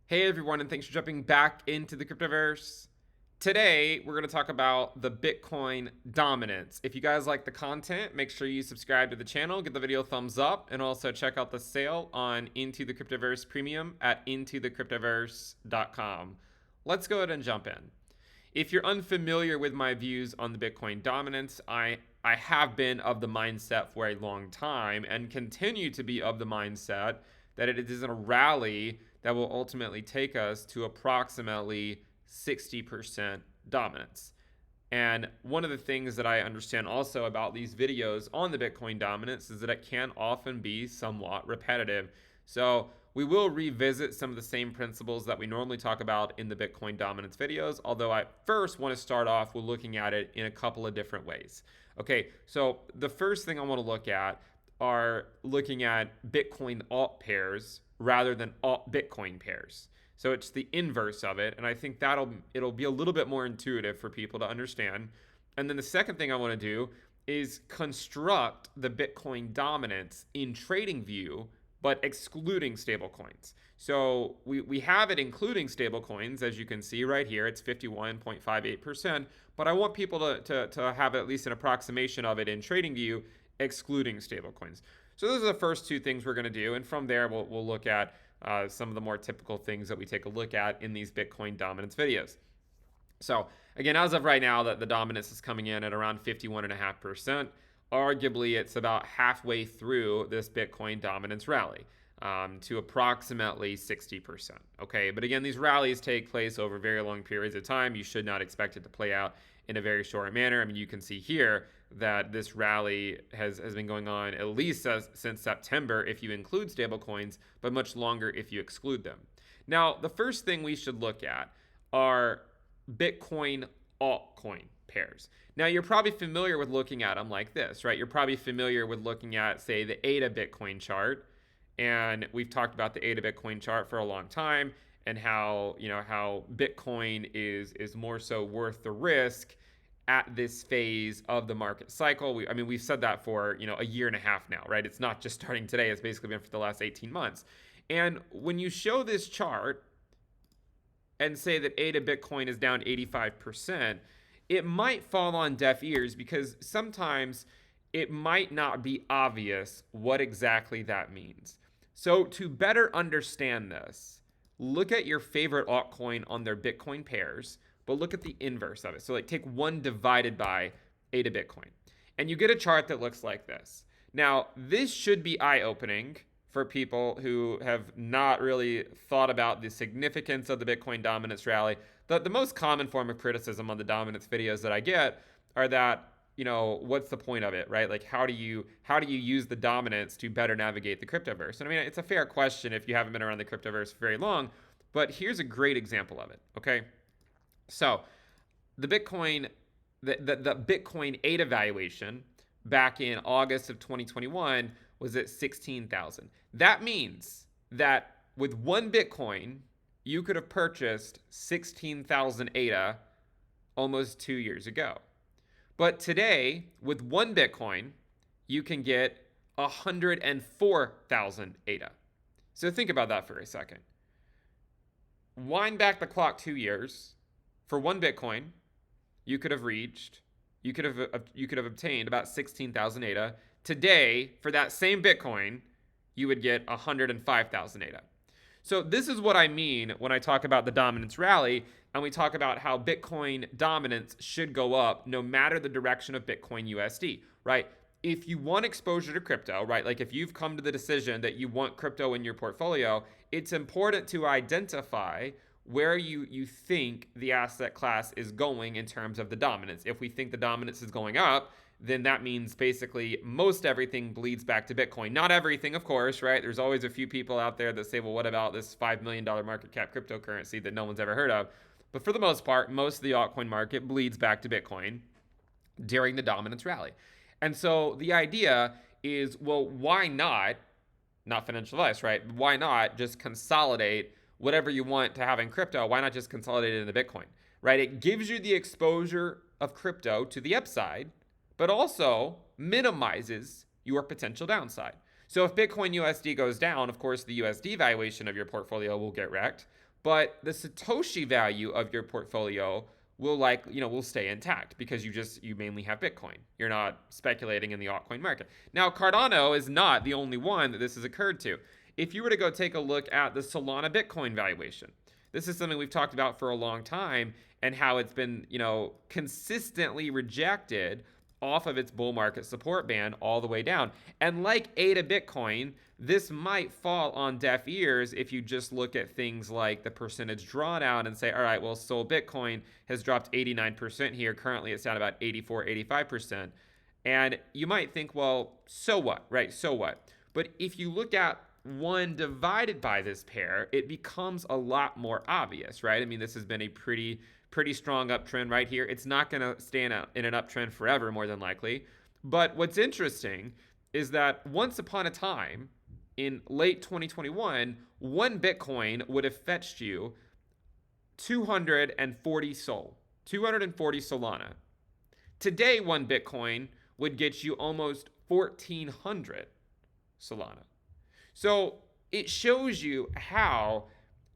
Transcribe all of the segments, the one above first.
Hey everyone, and thanks for jumping back into the Cryptoverse. Today, we're going to talk about the Bitcoin dominance. If you guys like the content, make sure you subscribe to the channel, give the video a thumbs up, and also check out the sale on Into the Cryptoverse Premium at intothecryptoverse.com. Let's go ahead and jump in. If you're unfamiliar with my views on the Bitcoin dominance, I have been of the mindset for a long time and continue to be of the mindset that it is in a rally that will ultimately take us to approximately 60% dominance. And one of the things that I understand also about these videos on the Bitcoin dominance is that it can often be somewhat repetitive. So we will revisit some of the same principles that we normally talk about in the Bitcoin dominance videos, although I first want to start off with looking at it in a couple of different ways. Okay, so the first thing I want to look at are looking at Bitcoin alt pairs rather than alt Bitcoin pairs. So it's the inverse of it, and I think it'll be a little bit more intuitive for people to understand. And then the second thing I want to do is construct the Bitcoin dominance in TradingView, but excluding stablecoins. So we have it including stablecoins, as you can see right here. It's 51.58%, but I want people to have at least an approximation of it in TradingView, excluding stablecoins. So those are the first two things we're going to do, and from there we'll look at some of the more typical things that we take a look at in these Bitcoin dominance videos. So again, as of right now, the dominance is coming in at around 51.5%. Arguably, it's about halfway through this Bitcoin dominance rally to approximately 60%. Okay, but again, these rallies take place over very long periods of time. You should not expect it to play out in a very short manner. I mean, you can see here that this rally has been going on at least since September if you include stablecoins, but much longer if you exclude them. Now, the first thing we should look at are Bitcoin altcoin pairs. Now, you're probably familiar with looking at them like this, right? You're probably familiar with looking at, say, the ADA Bitcoin chart. And we've talked about the ADA Bitcoin chart for a long time and how Bitcoin is more so worth the risk at this phase of the market cycle. We've said that for, a year and a half now, right? It's not just starting today. It's basically been for the last 18 months. And when you show this chart and say that ADA Bitcoin is down 85%, it might fall on deaf ears because sometimes it might not be obvious what exactly that means. So to better understand this, look at your favorite altcoin on their Bitcoin pairs, but look at the inverse of it. So take 1 divided by ADA Bitcoin, and you get a chart that looks like this. Now, this should be eye-opening for people who have not really thought about the significance of the Bitcoin dominance rally. The most common form of criticism on the dominance videos that I get are that, what's the point of it, right? Like, how do you use the dominance to better navigate the Cryptoverse? And I mean, it's a fair question if you haven't been around the Cryptoverse for very long, but here's a great example of it, okay? So the Bitcoin ADA valuation back in August of 2021 was at 16,000. That means that with 1 Bitcoin, you could have purchased 16,000 ADA almost 2 years ago. But today, with 1 Bitcoin, you can get 104,000 ADA. So think about that for a second. Wind back the clock 2 years. For 1 Bitcoin, you could have obtained about 16,000 ADA. Today, for that same Bitcoin, you would get 105,000 ADA. So this is what I mean when I talk about the dominance rally, and we talk about how Bitcoin dominance should go up no matter the direction of Bitcoin USD, right? If you want exposure to crypto, right, like if you've come to the decision that you want crypto in your portfolio, it's important to identify where you think the asset class is going in terms of the dominance. If we think the dominance is going up, then that means basically most everything bleeds back to Bitcoin. Not everything, of course, right? There's always a few people out there that say, well, what about this $5 million market cap cryptocurrency that no one's ever heard of? But for the most part, most of the altcoin market bleeds back to Bitcoin during the dominance rally. And so the idea is, well, why not financial advice, right? Why not just consolidate whatever you want to have in crypto? Why not just consolidate it into Bitcoin, right? It gives you the exposure of crypto to the upside, but also minimizes your potential downside. So if Bitcoin USD goes down, of course, the USD valuation of your portfolio will get wrecked. but the Satoshi value of your portfolio will stay intact because you mainly have Bitcoin. You're not speculating in the altcoin market. Now, Cardano is not the only one that this has occurred to. If you were to go take a look at the Solana Bitcoin valuation, this is something we've talked about for a long time and how it's been, consistently rejected off of its bull market support band all the way down. And like ADA Bitcoin, this might fall on deaf ears if you just look at things like the percentage drawdown and say, all right, well, Sol Bitcoin has dropped 89% here. Currently, it's down about 84, 85%. And you might think, well, so what, right? So what? But if you look at one divided by this pair, it becomes a lot more obvious, right? I mean, this has been a pretty strong uptrend right here. It's not going to stay in an uptrend forever, more than likely. But what's interesting is that once upon a time, in late 2021, one Bitcoin would have fetched you 240 Sol, 240 Solana. Today, one Bitcoin would get you almost 1,400 Solana. So it shows you how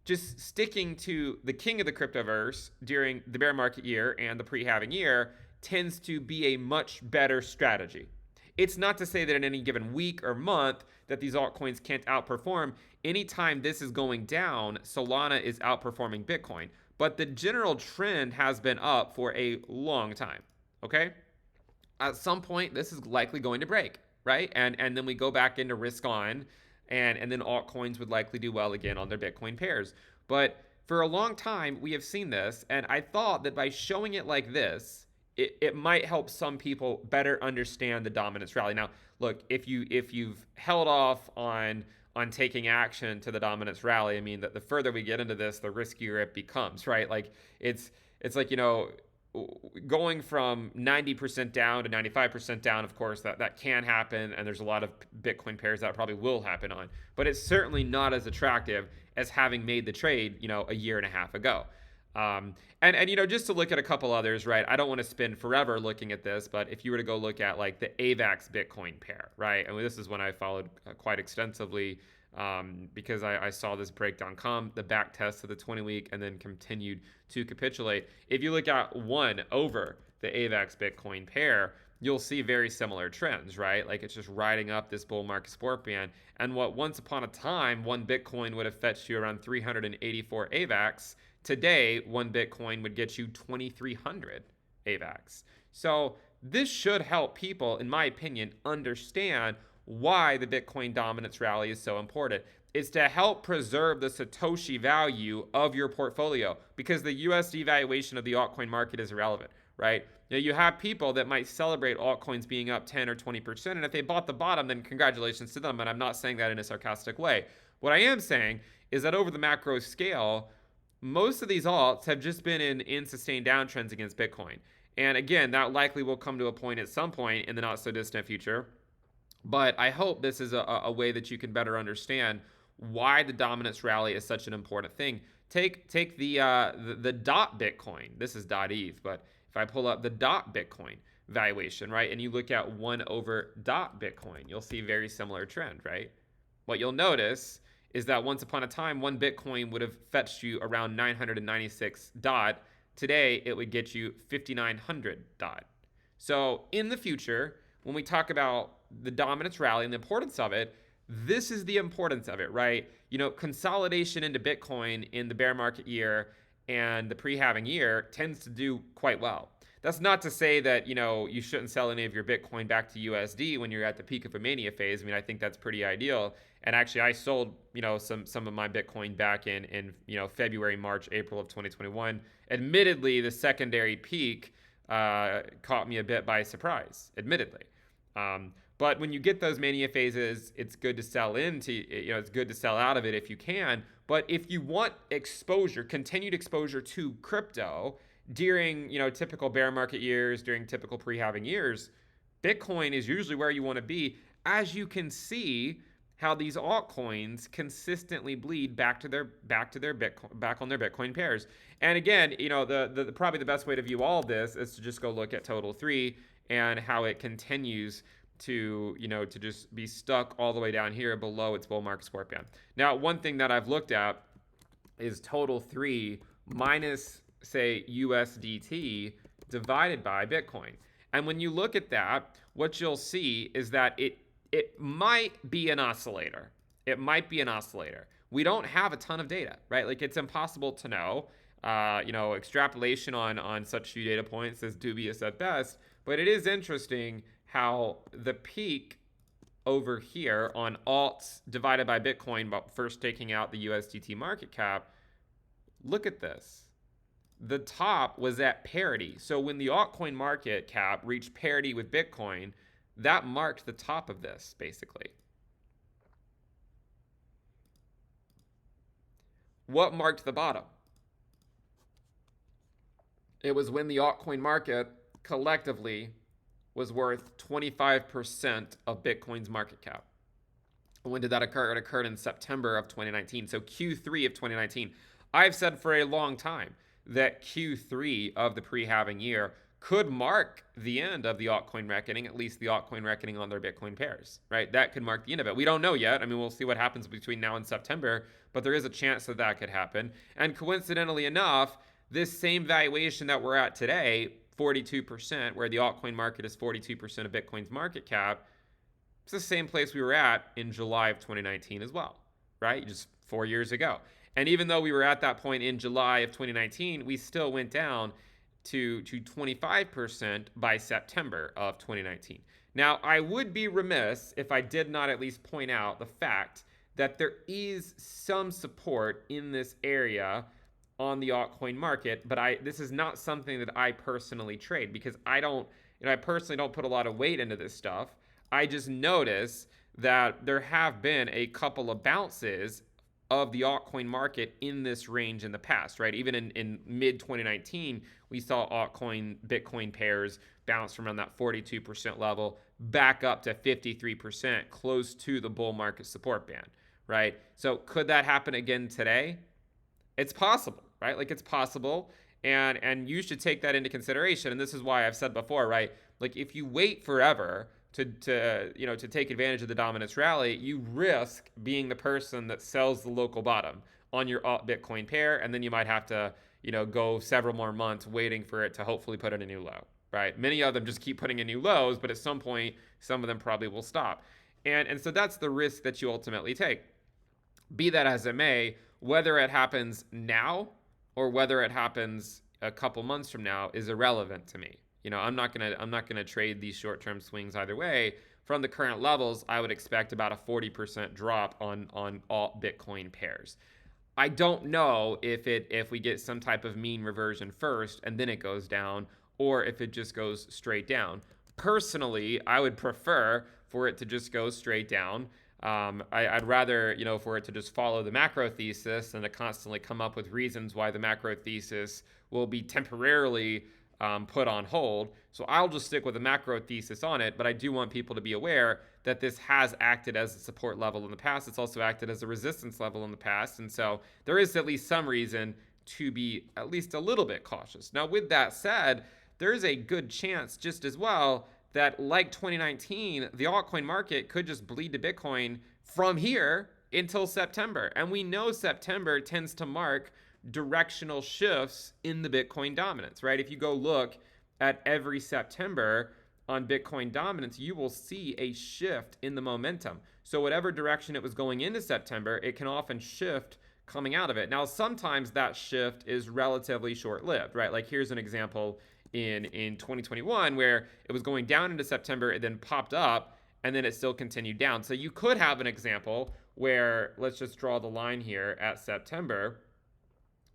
just sticking to the king of the cryptoverse during the bear market year and the pre-halving year tends to be a much better strategy. It's not to say that in any given week or month that these altcoins can't outperform. Anytime this is going down, Solana is outperforming Bitcoin. But the general trend has been up for a long time, okay? At some point, this is likely going to break, right? And then we go back into risk on, and then altcoins would likely do well again on their Bitcoin pairs. But for a long time, we have seen this, and I thought that by showing it like this, it might help some people better understand the dominance rally. Now, look, if you've held off on taking action to the dominance rally, I mean, the further we get into this, the riskier it becomes, right? Like it's like, going from 90% down to 95% down, of course, that can happen, and there's a lot of Bitcoin pairs that probably will happen on, but it's certainly not as attractive as having made the trade, a year and a half ago. And just to look at a couple others, right? I don't want to spend forever looking at this, but if you were to go look at like the AVAX Bitcoin pair, right? I mean, this is one I followed quite extensively because I saw this breakdown come, the back test of the 20-week, and then continued to capitulate. If you look at one over the AVAX Bitcoin pair, you'll see very similar trends, right? Like it's just riding up this bull market support band. And what once upon a time, one Bitcoin would have fetched you around 384 AVAX, today, one Bitcoin would get you 2,300 AVAX. So this should help people, in my opinion, understand why the Bitcoin dominance rally is so important. It's to help preserve the Satoshi value of your portfolio because the USD valuation of the altcoin market is irrelevant, right? Now, you have people that might celebrate altcoins being up 10 or 20%, and if they bought the bottom, then congratulations to them, and I'm not saying that in a sarcastic way. What I am saying is that over the macro scale, most of these alts have just been in sustained downtrends against Bitcoin. And again, that likely will come to a point at some point in the not so distant future. But I hope this is a way that you can better understand why the dominance rally is such an important thing. Take the dot Bitcoin. This is dot ETH, but if I pull up the dot Bitcoin valuation, right, and you look at 1 over dot Bitcoin, you'll see very similar trend, right? What you'll notice is that once upon a time, one Bitcoin would have fetched you around 996 dot. Today, it would get you 5,900 dot. So in the future, when we talk about the dominance rally and the importance of it, this is the importance of it, right? Consolidation into Bitcoin in the bear market year and the pre-halving year tends to do quite well. That's not to say that, you shouldn't sell any of your Bitcoin back to USD when you're at the peak of a mania phase. I mean, I think that's pretty ideal. And actually, I sold, some of my Bitcoin back in February, March, April of 2021. Admittedly, the secondary peak caught me a bit by surprise, admittedly. But when you get those mania phases, it's good to sell it's good to sell out of it if you can. But if you want exposure, continued exposure to crypto during, typical bear market years, during typical pre-halving years, Bitcoin is usually where you want to be. As you can see, how these altcoins consistently bleed back on their Bitcoin pairs. And again, the probably the best way to view all of this is to just go look at Total-3 and how it continues to just be stuck all the way down here below its bull market support band. Now, one thing that I've looked at is total 3 minus, say, USDT divided by Bitcoin. And when you look at that, what you'll see is that it might be an oscillator. It might be an oscillator. We don't have a ton of data, right? Like, it's impossible to know. Extrapolation on such few data points is dubious at best. But it is interesting how the peak over here on alts divided by Bitcoin, but first taking out the USDT market cap, look at this. The top was at parity. So when the altcoin market cap reached parity with Bitcoin, that marked the top of this, basically. What marked the bottom? It was when the altcoin market collectively was worth 25% of Bitcoin's market cap. When did that occur? It occurred in September of 2019. So Q3 of 2019. I've said for a long time that Q3 of the pre-halving year could mark the end of the altcoin reckoning, at least the altcoin reckoning on their Bitcoin pairs, right? That could mark the end of it. We don't know yet. I mean, we'll see what happens between now and September, but there is a chance that that could happen. And coincidentally enough, this same valuation that we're at today, 42%, where the altcoin market is 42% of Bitcoin's market cap, it's the same place we were at in July of 2019 as well, right? Just 4 years ago. And even though we were at that point in July of 2019, we still went down to 25% by September of 2019. Now, I would be remiss if I did not at least point out the fact that there is some support in this area on the altcoin market, but this is not something that I personally trade, because I personally don't put a lot of weight into this stuff. I just notice that there have been a couple of bounces of the altcoin market in this range in the past, right? Even in mid 2019, we saw altcoin Bitcoin pairs bounce from around that 42% level back up to 53%, close to the bull market support band, right? So could that happen again today? It's possible, right? Like, it's possible, and you should take that into consideration. And this is why I've said before, right? Like, if you wait forever to take advantage of the dominance rally, you risk being the person that sells the local bottom on your alt Bitcoin pair, and then you might have to, go several more months waiting for it to hopefully put in a new low, right? Many of them just keep putting in new lows, but at some point, some of them probably will stop. And so that's the risk that you ultimately take. Be that as it may, whether it happens now or whether it happens a couple months from now is irrelevant to me. I'm not gonna trade these short-term swings either way. From the current levels, I would expect about a 40% drop on alt Bitcoin pairs. I don't know if we get some type of mean reversion first and then it goes down, or if it just goes straight down. Personally, I would prefer for it to just go straight down. I'd rather, for it to just follow the macro thesis than to constantly come up with reasons why the macro thesis will be temporarily put on hold. So I'll just stick with the macro thesis on it, but I do want people to be aware that this has acted as a support level in the past. It's also acted as a resistance level in the past. And so there is at least some reason to be at least a little bit cautious. Now, with that said, there is a good chance just as well that, like 2019, the altcoin market could just bleed to Bitcoin from here until September. And we know September tends to mark directional shifts in the Bitcoin dominance, right? If you go look at every September on Bitcoin dominance, you will see a shift in the momentum. So whatever direction it was going into September, it can often shift coming out of it. Now, sometimes that shift is relatively short-lived, right? Like, here's an example in 2021 where it was going down into September, it then popped up, and then it still continued down. So you could have an example where, let's just draw the line here at September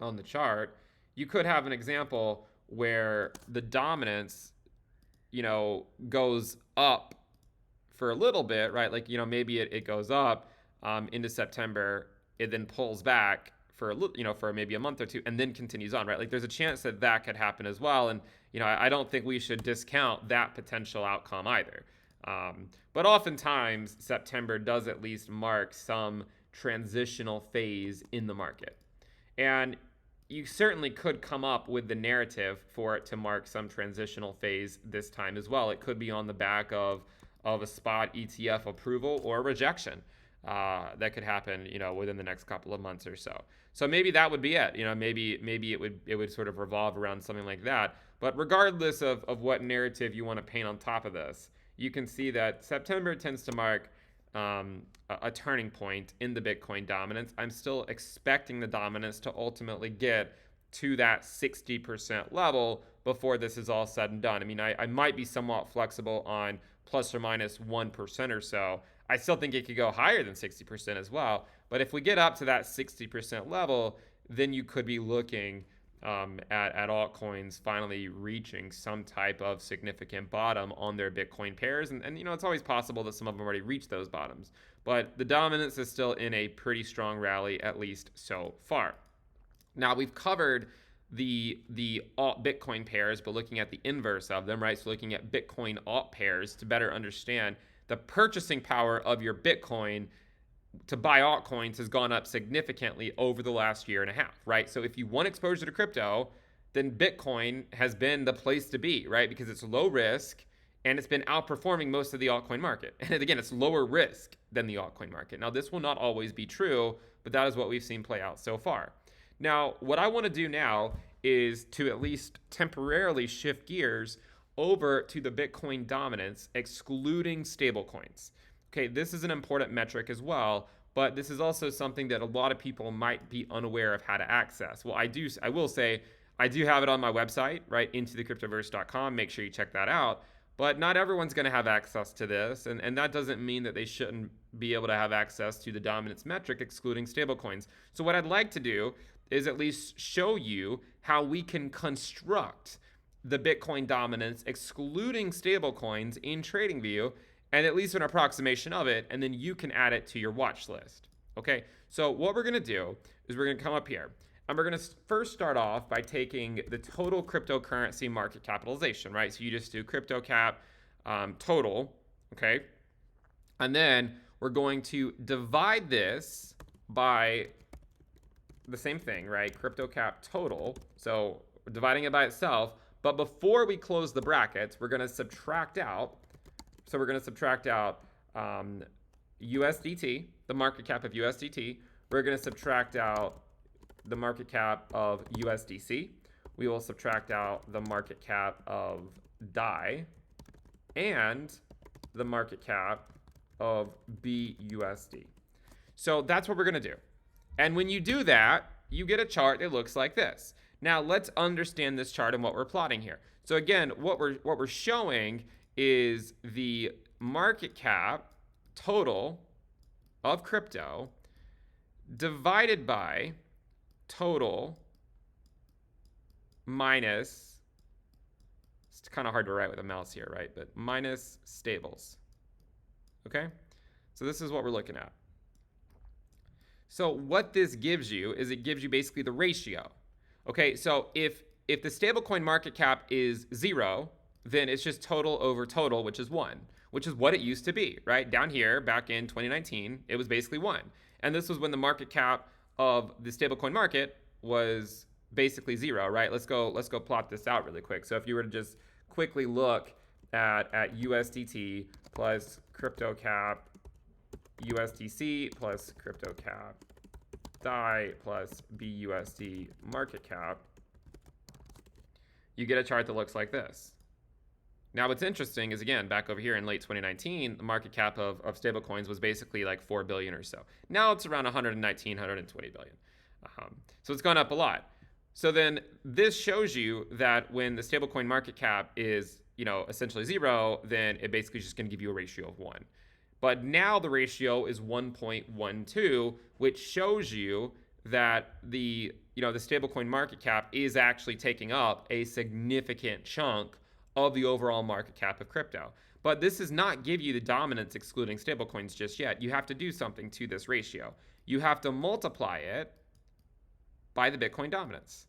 on the chart. You could have an example where the dominance, goes up for a little bit, right? Like, maybe it goes up into September, it then pulls back for a little, for maybe a month or two, and then continues on, right? Like, there's a chance that that could happen as well. And, I don't think we should discount that potential outcome either. But oftentimes, September does at least mark some transitional phase in the market. And you certainly could come up with the narrative for it to mark some transitional phase this time as well. It could be on the back of a spot ETF approval or rejection. that could happen, within the next couple of months or so. So maybe that would be it. Maybe it would sort of revolve around something like that. But regardless of what narrative you want to paint on top of this, you can see that September tends to mark a turning point in the Bitcoin dominance. I'm still expecting the dominance to ultimately get to that 60% level before this is all said and done. I mean, I might be somewhat flexible on plus or minus 1% or so. I still think it could go higher than 60% as well. But if we get up to that 60% level, then you could be looking at altcoins finally reaching some type of significant bottom on their Bitcoin pairs. And it's always possible that some of them already reached those bottoms. But the dominance is still in a pretty strong rally, at least so far. Now, we've covered the alt Bitcoin pairs, but looking at the inverse of them, right? So looking at Bitcoin alt pairs to better understand the purchasing power of your Bitcoin to buy altcoins has gone up significantly over the last year and a half, right? So if you want exposure to crypto, then Bitcoin has been the place to be, right? Because it's low risk and it's been outperforming most of the altcoin market. And again, it's lower risk than the altcoin market. Now, this will not always be true, but that is what we've seen play out so far. Now, what I want to do now is to at least temporarily shift gears over to the Bitcoin dominance, excluding stablecoins. Okay, this is an important metric as well, but this is also something that a lot of people might be unaware of how to access. Well, I will say, I do have it on my website, right, intothecryptoverse.com. Make sure you check that out. But not everyone's going to have access to this, and that doesn't mean that they shouldn't be able to have access to the dominance metric, excluding stablecoins. So what I'd like to do is at least show you how we can construct the Bitcoin dominance, excluding stablecoins in TradingView, and at least an approximation of it, and then you can add it to your watch list. Okay, so what we're going to do is we're going to come up here, and we're going to first start off by taking the total cryptocurrency market capitalization, right? So you just do CryptoCap total, okay? And then we're going to divide this by the same thing, right? CryptoCap total. So we're dividing it by itself. But before we close the brackets, we're going to subtract out. So we're going to subtract out USDT, the market cap of USDT. We're going to subtract out the market cap of USDC. We will subtract out the market cap of DAI and the market cap of BUSD. So that's what we're going to do. And when you do that, you get a chart that looks like this. Now let's understand this chart and what we're plotting here. So again, what we're showing is the market cap total of crypto divided by total minus, it's kind of hard to write with a mouse here, right? But minus stables. Okay? So this is what we're looking at. So what this gives you is it gives you basically the ratio. Okay, so if the stablecoin market cap is 0, then it's just total over total, which is 1, which is what it used to be, right? Down here, back in 2019, it was basically 1. And this was when the market cap of the stablecoin market was basically 0, right? Let's go plot this out really quick. So if you were to just quickly look at USDT plus CryptoCap, USDC plus CryptoCap, DAI plus BUSD market cap, you get a chart that looks like this. Now, what's interesting is, again, back over here in late 2019, the market cap of stablecoins was basically like 4 billion or so. Now it's around 119, 120 billion. So it's gone up a lot. So then this shows you that when the stablecoin market cap is, essentially 0, then it basically is just going to give you a ratio of 1. But now the ratio is 1.12, which shows you that the stablecoin market cap is actually taking up a significant chunk of the overall market cap of crypto. But this does not give you the dominance excluding stablecoins just yet. You have to do something to this ratio. You have to multiply it by the Bitcoin dominance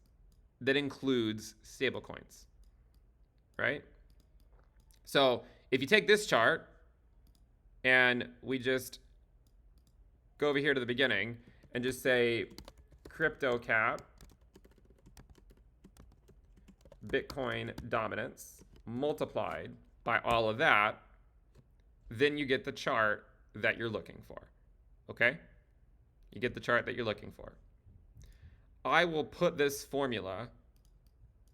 that includes stablecoins, right? So if you take this chart and we just go over here to the beginning and just say CryptoCap Bitcoin dominance multiplied by all of that, then you get the chart that you're looking for. Okay? You get the chart that you're looking for. I will put this formula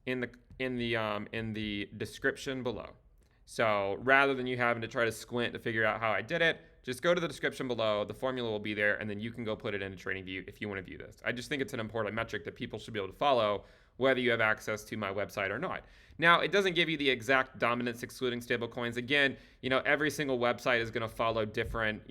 in the description below. So rather than you having to try to squint to figure out how I did it, just go to the description below. The formula will be there, and then you can go put it into TradingView if you want to view this. I just think it's an important metric that people should be able to follow, whether you have access to my website or not. Now, it doesn't give you the exact dominance excluding stablecoins. Again, every single website is going to follow different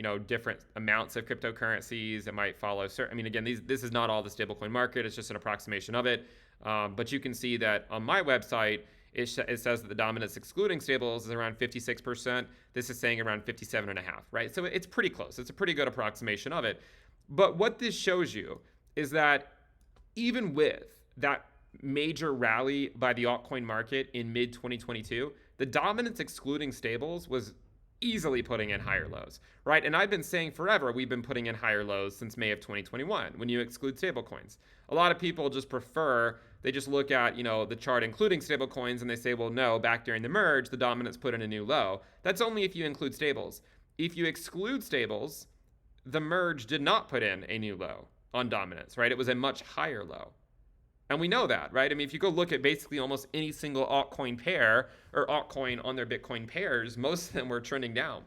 amounts of cryptocurrencies. It might follow certain. Again, this is not all the stablecoin market. It's just an approximation of it. But you can see that on my website, it says that the dominance excluding stables is around 56%. This is saying around 57.5, right? So it's pretty close. It's a pretty good approximation of it. But what this shows you is that even with that major rally by the altcoin market in mid-2022, the dominance excluding stables was easily putting in higher lows, right? And I've been saying forever, we've been putting in higher lows since May of 2021 when you exclude stablecoins. A lot of people just they just look at, the chart including stablecoins and they say, well, no, back during the merge, the dominance put in a new low. That's only if you include stables. If you exclude stables, the merge did not put in a new low on dominance, right? It was a much higher low. And we know that, right? If you go look at basically almost any single altcoin pair or altcoin on their Bitcoin pairs, most of them were trending down.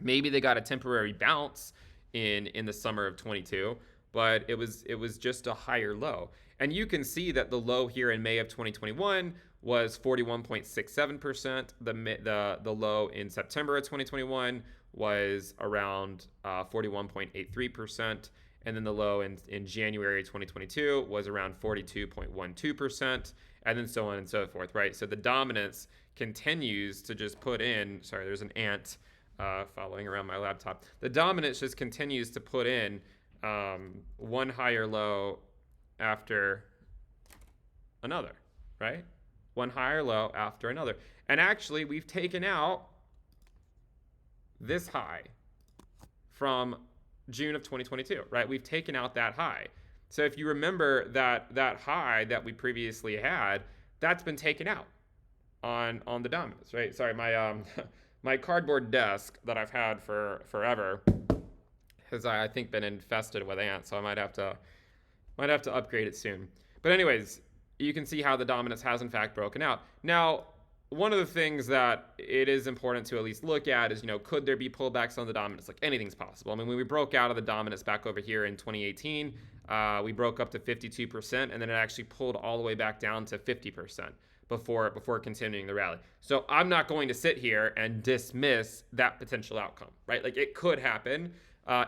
Maybe they got a temporary bounce in the summer of 22, but it was just a higher low. And you can see that the low here in May of 2021 was 41.67%. The low in September of 2021 was around 41.83%. And then the low in January 2022 was around 42.12%, and then so on and so forth, right? So the dominance continues to just put in, sorry, there's an ant following around my laptop. The dominance just continues to put in one higher low after another, right? One higher low after another. And actually, we've taken out this high from June of 2022, right? We've taken out that high. So if you remember that high that we previously had, that's been taken out on the dominance, right? Sorry, my my cardboard desk that I've had for forever has, I think, been infested with ants, so I might have to upgrade it soon. But anyways, you can see how the dominance has in fact broken out. Now, one of the things that it is important to at least look at is, could there be pullbacks on the dominance? Like, anything's possible. When we broke out of the dominance back over here in 2018, we broke up to 52%, and then it actually pulled all the way back down to 50% before continuing the rally. So I'm not going to sit here and dismiss that potential outcome, right? Like, it could happen.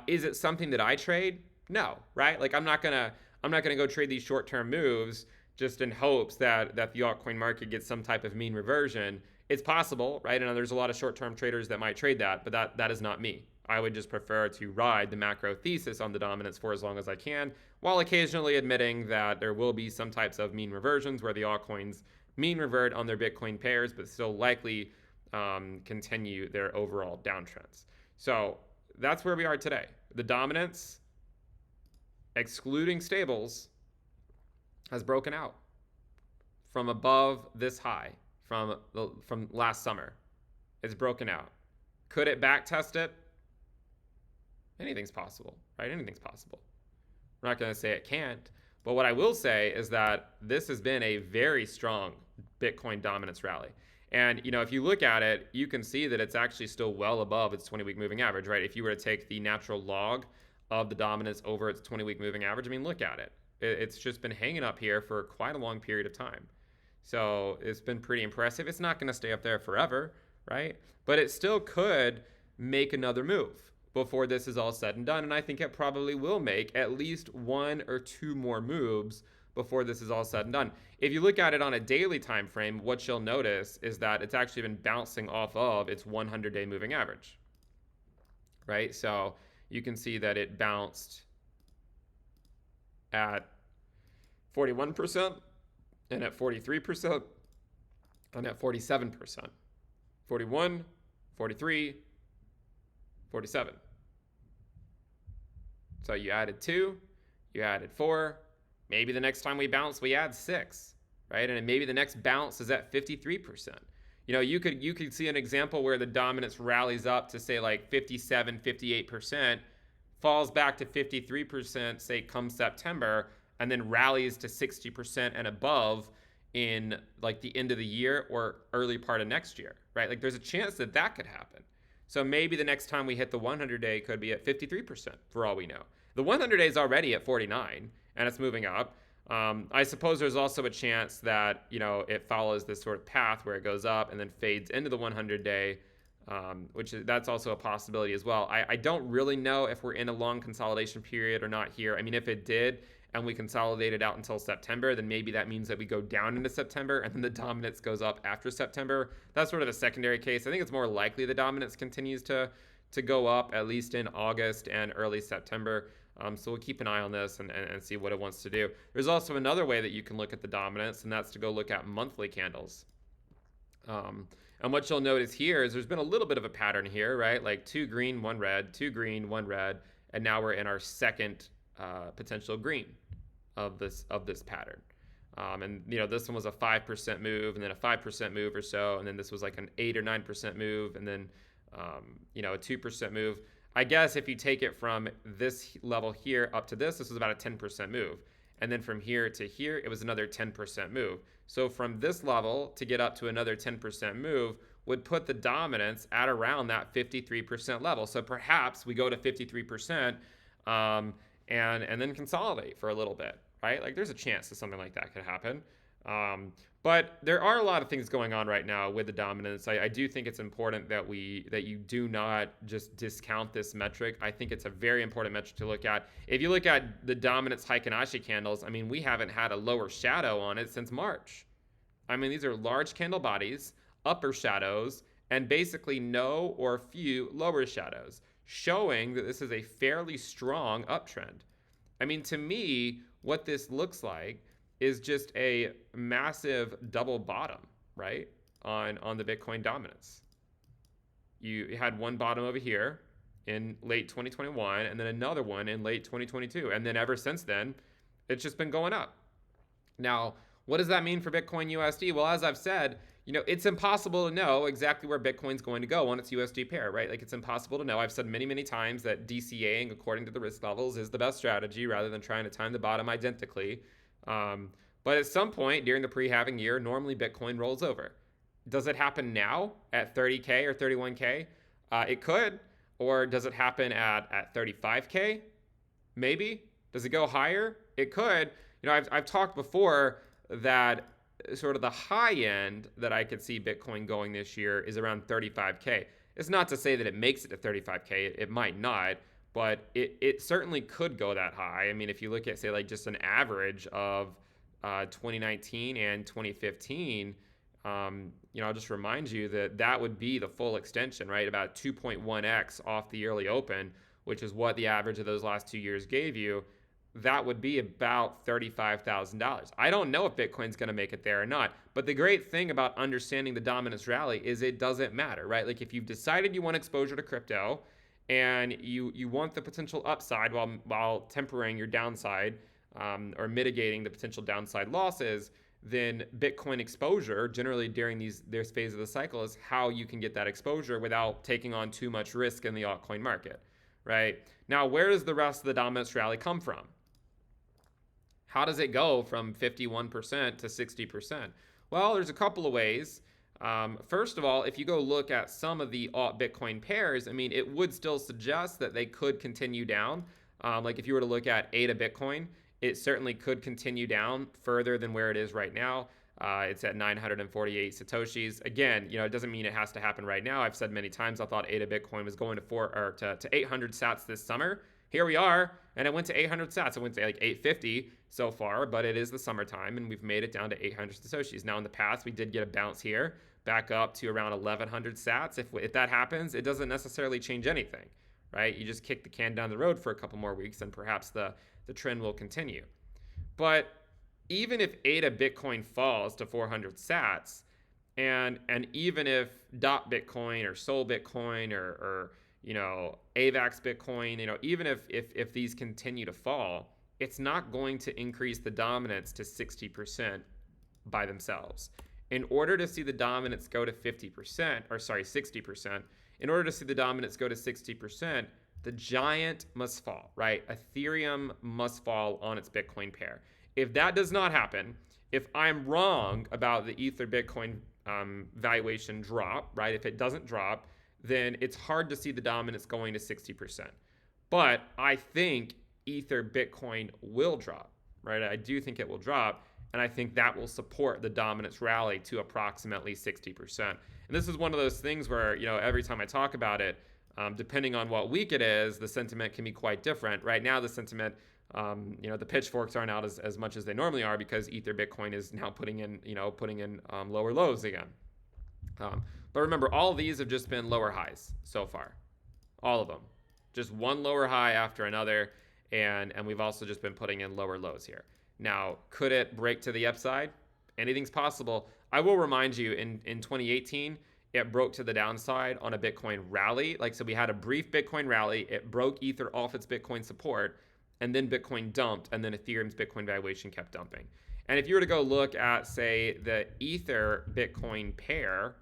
Is it something that I trade? No, right? Like, I'm not gonna go trade these short-term moves just in hopes that the altcoin market gets some type of mean reversion. It's possible, right? And there's a lot of short-term traders that might trade that, but that is not me. I would just prefer to ride the macro thesis on the dominance for as long as I can, while occasionally admitting that there will be some types of mean reversions where the altcoins mean revert on their Bitcoin pairs, but still likely continue their overall downtrends. So that's where we are today. The dominance, excluding stables, has broken out from above this high from last summer. It's broken out. Could it back test it? Anything's possible, right? Anything's possible. I'm not going to say it can't, but what I will say is that this has been a very strong Bitcoin dominance rally. And, if you look at it, you can see that it's actually still well above its 20-week moving average, right? If you were to take the natural log of the dominance over its 20-week moving average, look at it. It's just been hanging up here for quite a long period of time. So it's been pretty impressive. It's not going to stay up there forever, right? But it still could make another move before this is all said and done. And I think it probably will make at least one or two more moves before this is all said and done. If you look at it on a daily time frame, what you'll notice is that it's actually been bouncing off of its 100-day moving average, right? So you can see that it bounced at 41% and at 43% and at 47%. 41, 43, 47. So you added 2, you added 4. Maybe the next time we bounce, we add 6, right? And maybe the next bounce is at 53%. You could see an example where the dominance rallies up to say like 57, 58% falls back to 53%, say come September, and then rallies to 60% and above in like the end of the year or early part of next year, right? Like there's a chance that that could happen. So maybe the next time we hit the 100-day could be at 53% for all we know. The 100-day is already at 49 and it's moving up. I suppose there's also a chance that, you know, it follows this sort of path where it goes up and then fades into the 100-day, that's also a possibility as well. I don't really know if we're in a long consolidation period or not here. I mean, if it did and we consolidated out until September, then maybe that means that we go down into September and then the dominance goes up after September. That's sort of a secondary case. I think it's more likely the dominance continues to go up at least in August and early September. So we'll keep an eye on this and see what it wants to do. There's also another way that you can look at the dominance, and that's to go look at monthly candles. And what you'll notice here is there's been a little bit of a pattern here, right? Like 2 green, 1 red, 2 green, 1 red, and now we're in our second potential green of this pattern. And you know, this one was a 5% move, and then a 5% move or so, and then this was like an 8 or 9% move, and then you know, a 2% move. I guess if you take it from this level here up to this was about a 10% move. And then from here to here, it was another 10% move. So from this level to get up to another 10% move would put the dominance at around that 53% level. So perhaps we go to 53% and then consolidate for a little bit, right? Like there's a chance that something like that could happen. But there are a lot of things going on right now with the dominance. I do think it's important that you do not just discount this metric. I think it's a very important metric to look at. If you look at the dominance Heikin-Ashi candles, I mean, we haven't had a lower shadow on it since March. I mean, these are large candle bodies, upper shadows, and basically no or few lower shadows, showing that this is a fairly strong uptrend. I mean, to me, what this looks like is just a massive double bottom, right, on the Bitcoin dominance. You had one bottom over here in late 2021 and then another one in late 2022. And then ever since then, it's just been going up. Now, what does that mean for Bitcoin USD? Well, as I've said, you know, it's impossible to know exactly where Bitcoin's going to go on its USD pair, right? Like it's impossible to know. I've said many, many times that DCAing according to the risk levels is the best strategy rather than trying to time the bottom identically. But at some point during the pre-halving year, normally Bitcoin rolls over. Does it happen now at 30K or 31K? It could. Or does it happen at 35K? Maybe. Does it go higher? It could. You know, I've talked before that sort of the high end that I could see Bitcoin going this year is around 35K. It's not to say that it makes it to 35K. It might not. But it certainly could go that high. I mean, if you look at, say, like just an average of 2019 and 2015, you know, I'll just remind you that would be the full extension, right? About 2.1x off the yearly open, which is what the average of those last 2 years gave you. That would be about $35,000. I don't know if Bitcoin's going to make it there or not. But the great thing about understanding the dominance rally is it doesn't matter, right? Like if you've decided you want exposure to crypto, and you want the potential upside while tempering your downside or mitigating the potential downside losses, then Bitcoin exposure generally during this phase of the cycle is how you can get that exposure without taking on too much risk in the altcoin market, right? Now, where does the rest of the dominance rally come from? How does it go from 51% to 60%? Well, there's a couple of ways. First of all, if you go look at some of the alt Bitcoin pairs, I mean, it would still suggest that they could continue down. Like if you were to look at ADA Bitcoin, it certainly could continue down further than where it is right now. It's at 948 Satoshis. Again, you know, it doesn't mean it has to happen right now. I've said many times I thought ADA Bitcoin was going to 800 sats this summer. Here we are, and it went to 800 sats. It went to like 850 so far, but it is the summertime, and we've made it down to 800 Satoshis. Now, in the past, we did get a bounce here, back up to around 1100 sats. If that happens, it doesn't necessarily change anything, right? You just kick the can down the road for a couple more weeks, and perhaps the trend will continue. But even if ADA Bitcoin falls to 400 sats, and even if DOT Bitcoin or Sol Bitcoin or you know, AVAX Bitcoin, you know, even if these continue to fall, it's not going to increase the dominance to 60% by themselves. In order to see the dominance go to 60%, in order to see the dominance go to 60%, The giant must fall, right? Ethereum must fall on its Bitcoin pair. If that does not happen, if I'm wrong about the Ether Bitcoin valuation drop, right? If it doesn't drop, then it's hard to see the dominance going to 60%. But I think Ether Bitcoin will drop, right? I do think it will drop. And I think that will support the dominance rally to approximately 60%. And this is one of those things where, every time I talk about it, depending on what week it is, the sentiment can be quite different. Right now, the sentiment, the pitchforks aren't out as much as they normally are because Ether Bitcoin is now putting in lower lows again. But remember, all of these have just been lower highs so far. All of them. Just one lower high after another. And we've also just been putting in lower lows here. Now, could it break to the upside? Anything's possible. I will remind you, in 2018, it broke to the downside on a Bitcoin rally. So we had a brief Bitcoin rally. It broke Ether off its Bitcoin support, and then Bitcoin dumped, and then Ethereum's Bitcoin valuation kept dumping. And if you were to go look at, say, the Ether Bitcoin pair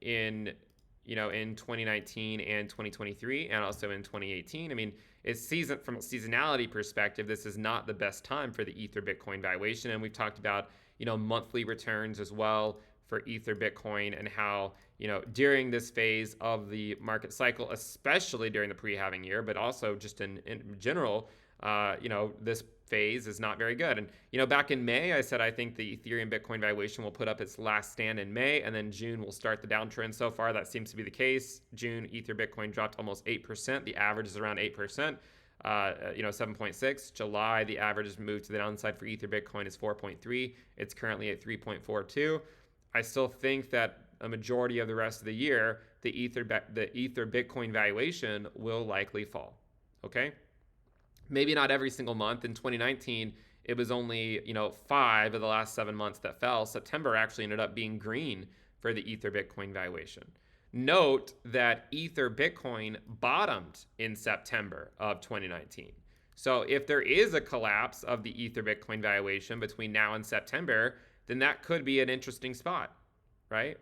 in 2019 and 2023, and also in 2018, it's from a seasonality perspective, this is not the best time for the Ether Bitcoin valuation. And we've talked about, monthly returns as well for Ether Bitcoin, and how, during this phase of the market cycle, especially during the pre-halving year, but also just in general, this phase is not very good. And, back in May, I said I think the Ethereum Bitcoin valuation will put up its last stand in May, and then June will start the downtrend. So far, that seems to be the case. June, Ether Bitcoin dropped almost 8%. The average is around 8%, 7.6. July, the average has moved to the downside for Ether Bitcoin is 4.3. It's currently at 3.42. I still think that a majority of the rest of the year, the Ether Bitcoin valuation will likely fall. Okay? Maybe not every single month. In 2019, it was only, 5 of the last 7 months that fell. September actually ended up being green for the Ether Bitcoin valuation. Note that Ether Bitcoin bottomed in September of 2019. So if there is a collapse of the Ether Bitcoin valuation between now and September, then that could be an interesting spot, right?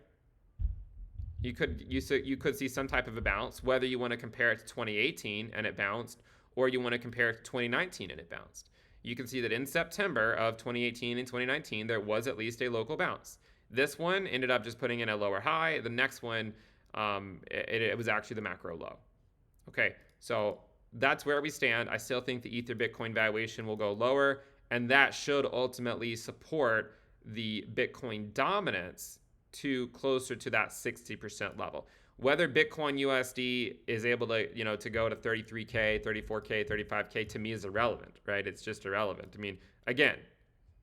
You could see some type of a bounce, whether you want to compare it to 2018 and it bounced, or you want to compare it to 2019 and it bounced. You can see that in September of 2018 and 2019, there was at least a local bounce. This one ended up just putting in a lower high. The next one, it was actually the macro low. Okay, so that's where we stand. I still think the Ether Bitcoin valuation will go lower, and that should ultimately support the Bitcoin dominance to closer to that 60% level. Whether Bitcoin USD is able to, to go to 33K, 34K, 35K, to me is irrelevant, right? It's just irrelevant. Again,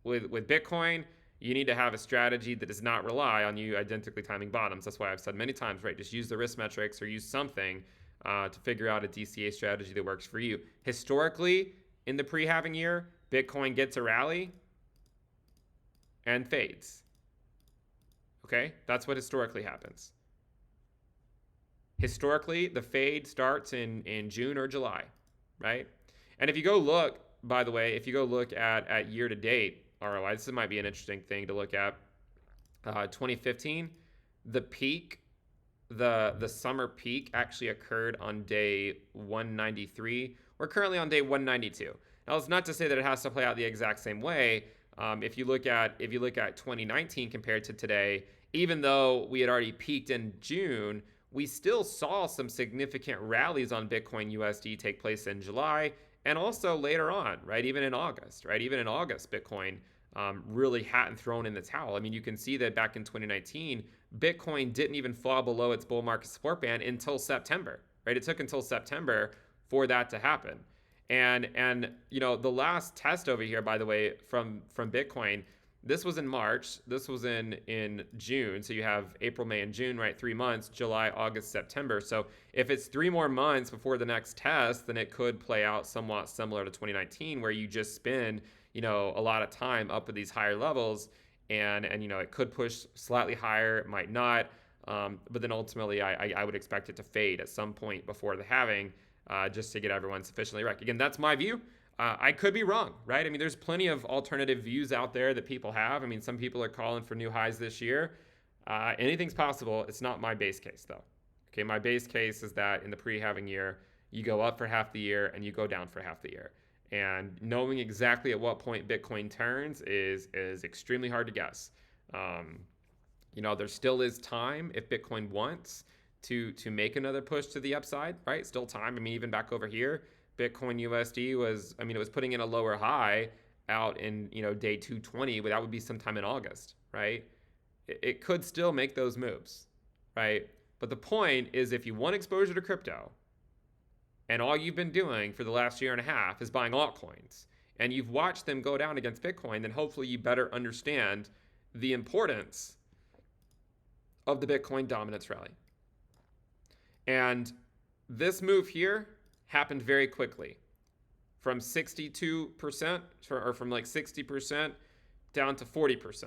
with Bitcoin, you need to have a strategy that does not rely on you identically timing bottoms. That's why I've said many times, right? Just use the risk metrics or use something to figure out a DCA strategy that works for you. Historically, in the pre-halving year, Bitcoin gets a rally and fades. Okay? That's what historically happens. Historically, the fade starts in June or July, right? And if you go look, by the way, at year-to-date ROI, this might be an interesting thing to look at. 2015, the peak, the summer peak actually occurred on day 193. We're currently on day 192. Now, it's not to say that it has to play out the exact same way. If you look at 2019 compared to today, even though we had already peaked in June, we still saw some significant rallies on Bitcoin USD take place in July and also later on, right? Even in August, right? Even in August, Bitcoin really hadn't thrown in the towel. You can see that back in 2019, Bitcoin didn't even fall below its bull market support band until September, right? It took until September for that to happen. And the last test over here, by the way, from Bitcoin, this was in March. This was in June. So you have April, May, and June, right? 3 months, July, August, September. So if it's 3 more months before the next test, then it could play out somewhat similar to 2019, where you just spend, a lot of time up at these higher levels, and it could push slightly higher, it might not. But then ultimately, I would expect it to fade at some point before the halving, just to get everyone sufficiently wrecked. Again, that's my view. I could be wrong, right? There's plenty of alternative views out there that people have. Some people are calling for new highs this year. Anything's possible. It's not my base case, though. Okay, my base case is that in the pre-halving year, you go up for half the year, and you go down for half the year. And knowing exactly at what point Bitcoin turns is extremely hard to guess. There still is time if Bitcoin wants to make another push to the upside, right? Still time. I mean, even back over here, Bitcoin USD was, it was putting in a lower high out in, day 220, but that would be sometime in August, right? It could still make those moves, right? But the point is, if you want exposure to crypto, and all you've been doing for the last year and a half is buying altcoins, and you've watched them go down against Bitcoin, then hopefully you better understand the importance of the Bitcoin dominance rally. And this move here happened very quickly, from 62%, or from like 60% down to 40%.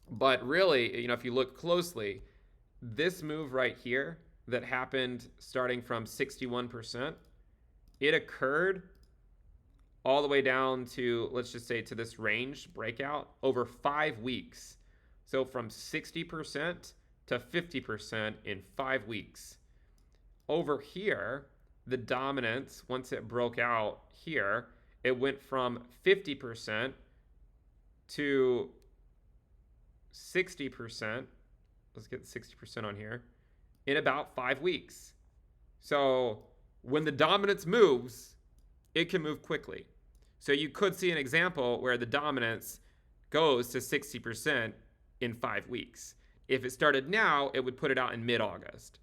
But really, if you look closely, this move right here that happened starting from 61%, it occurred all the way down to, let's just say, to this range breakout over 5 weeks. So from 60% to 50% in 5 weeks. Over here, the dominance, once it broke out here, it went from 50% to 60%. Let's get 60% on here, in about 5 weeks. So when the dominance moves, it can move quickly. So you could see an example where the dominance goes to 60% in 5 weeks. If it started now, it would put it out in mid-August.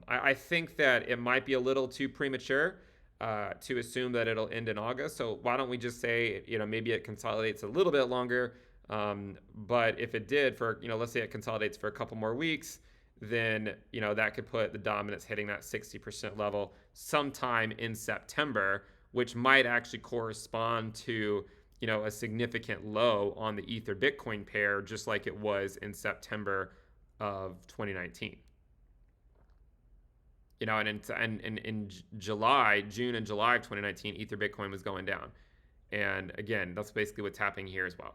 I think that it might be a little too premature to assume that it'll end in August. So why don't we just say, maybe it consolidates a little bit longer. But if it did for, let's say it consolidates for a couple more weeks, then, that could put the dominance hitting that 60% level sometime in September, which might actually correspond to, a significant low on the Ether Bitcoin pair, just like it was in September of 2019. And in June and July of 2019, Ether Bitcoin was going down. And again, that's basically what's happening here as well.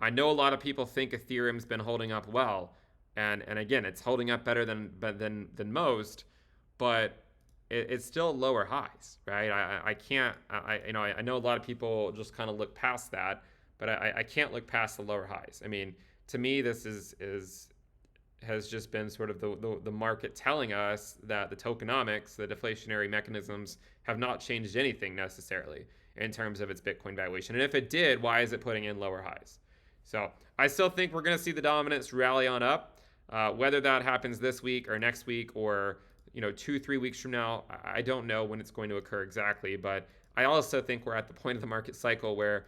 I know a lot of people think Ethereum's been holding up well, and again, it's holding up better than most, but it's still lower highs, right? I know a lot of people just kind of look past that, but I can't look past the lower highs. I mean, to me, this has just been sort of the market telling us that the tokenomics, the deflationary mechanisms, have not changed anything necessarily in terms of its Bitcoin valuation. And if it did, why is it putting in lower highs? So I still think we're going to see the dominance rally on up. Whether that happens this week or next week or 2-3 weeks from now, I don't know when it's going to occur exactly. But I also think we're at the point of the market cycle where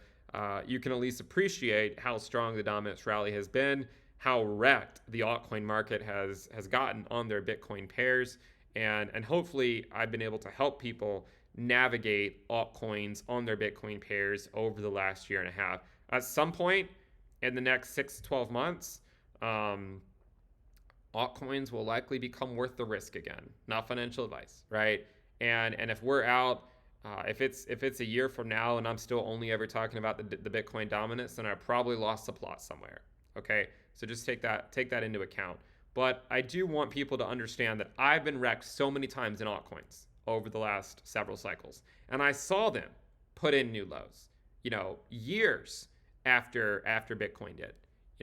you can at least appreciate how strong the dominance rally has been, how wrecked the altcoin market has gotten on their Bitcoin pairs, and hopefully I've been able to help people navigate altcoins on their Bitcoin pairs over the last year and a half. At some point in the next 6 to 12 months, altcoins will likely become worth the risk again. Not financial advice, right? And if we're out, if it's a year from now and I'm still only ever talking about the Bitcoin dominance, then I probably lost the plot somewhere. Okay, so just take that into account. But I do want people to understand that I've been wrecked so many times in altcoins over the last several cycles, and I saw them put in new lows, years after Bitcoin did.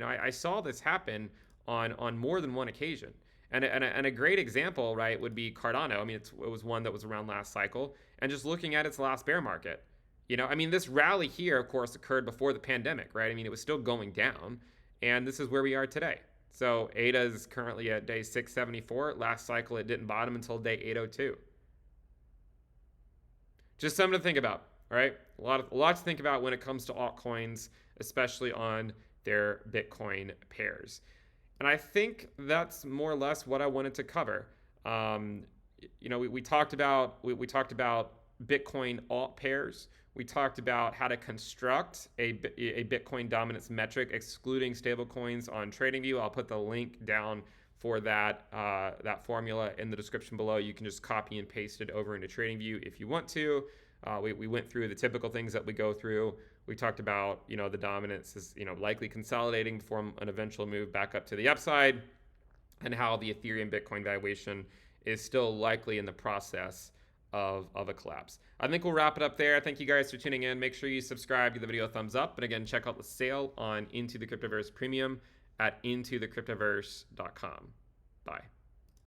I saw this happen on more than one occasion. And a great example, right, would be Cardano. I mean, it was one that was around last cycle, and just looking at its last bear market. This rally here, of course, occurred before the pandemic, right? I mean, it was still going down, and this is where we are today. So ADA is currently at day 674. Last cycle, it didn't bottom until day 802. Just something to think about, all right? A lot to think about when it comes to altcoins, especially on their Bitcoin pairs. And I think that's more or less what I wanted to cover. We talked about Bitcoin alt pairs. We talked about how to construct a Bitcoin dominance metric, excluding stablecoins on TradingView. I'll put the link down for that formula in the description below. You can just copy and paste it over into TradingView if you want to. We went through the typical things that we go through. We talked about, the dominance is, likely consolidating before an eventual move back up to the upside, and how the Ethereum Bitcoin valuation is still likely in the process of a collapse. I think we'll wrap it up there. Thank you guys for tuning in. Make sure you subscribe, give the video a thumbs up. And again, check out the sale on Into the Cryptoverse Premium at intothecryptoverse.com. Bye.